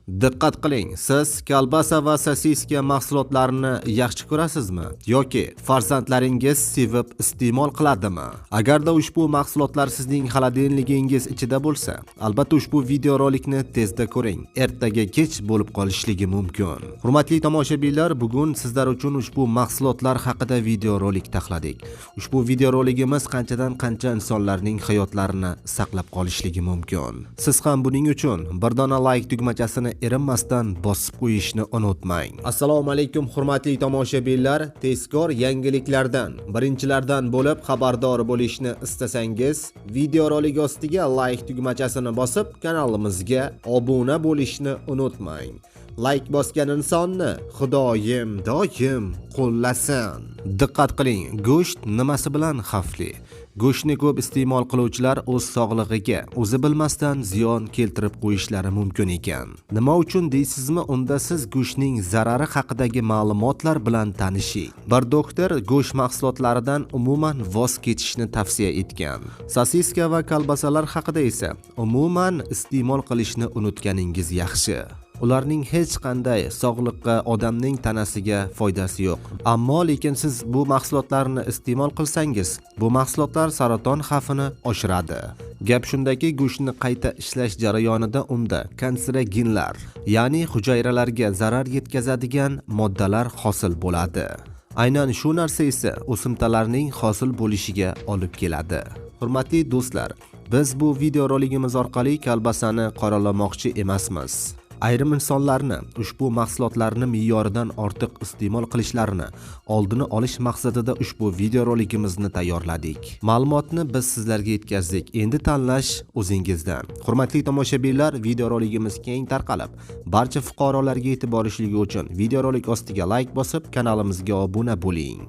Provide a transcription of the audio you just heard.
Diqqat qiling, siz kolbasa va sosiska mahsulotlarini yaxshi ko'rasizmi yoki farzandlaringiz sevib iste'mol qiladimi? Agarda ushbu mahsulotlar sizning xolodilnigingiz ichida bo'lsa, albatta ushbu videorolikni tezda ko'ring. Ertaga kech bo'lib qolishligi mumkin. Hurmatli tomoshabinlar, bugun sizlar uchun ushbu mahsulotlar haqida videorolik taxladik. Ushbu videoroligimiz qanchadan qancha insonlarning hayotlarini saqlab qolishligi mumkin. Siz ham buning uchun bir dona like tugmachasini erinmasdan bosib qo'yishni unutmang. Assalomu alaykum hurmatli tomoshabinlar, tezkor yangiliklardan birinchilardan bo'lib xabardor bo'lishni istasangiz, videorolik ostiga like tugmachasini bosib kanalimizga obuna bo'lishni unutmang. Like bosgan insonni Xudoyim doim qo'llasin. Diqqat qiling, go'sht nimasi bilan xavfli? Go'shtni ko'p iste'mol qiluvchilar o'z sog'lig'iga o'zi bilmasdan ziyon keltirib qo'yishlari mumkin ekan. Nima uchun deysizmi? Unda siz go'shtning zarari haqidagi ma'lumotlar bilan tanishing. Bir doktor go'sht mahsulotlaridan umuman voz kechishni tavsiya etgan. Sosiska va kolbasalar haqida esa umuman iste'mol qilishni unutganingiz yaxshi. Ularning hech qanday sog'liqqa, odamning tanasiga foydasi yo'q. Ammo lekin siz bu mahsulotlarni iste'mol qilsangiz, bu mahsulotlar saraton xavfini oshiradi. Gap shundaki, go'shtni qayta ishlash jarayonida unda kanserogenlar, ya'ni hujayralarga zarar yetkazadigan moddalar hosil bo'ladi. Aynan shu narsa esa o'simtalarning hosil bo'lishiga olib keladi. Hurmatli do'stlar, biz bu videoroligimiz orqali kolbasani qoralamoqchi emasmiz. Ayrim insonlarni ushbu mahsulotlarni me'yoridan ortiq iste'mol qilishlarini oldini olish maqsadida ushbu videorolikimizni tayyorladik. Ma'lumotni biz sizlarga yetkazdik. Endi tanlash o'zingizdan. Hurmatli tomoshabinlar, videorolikimiz keng tarqalib, barcha fuqarolarga yetib borishligi uchun videorolik ostiga like bosib, kanalimizga obuna bo'ling.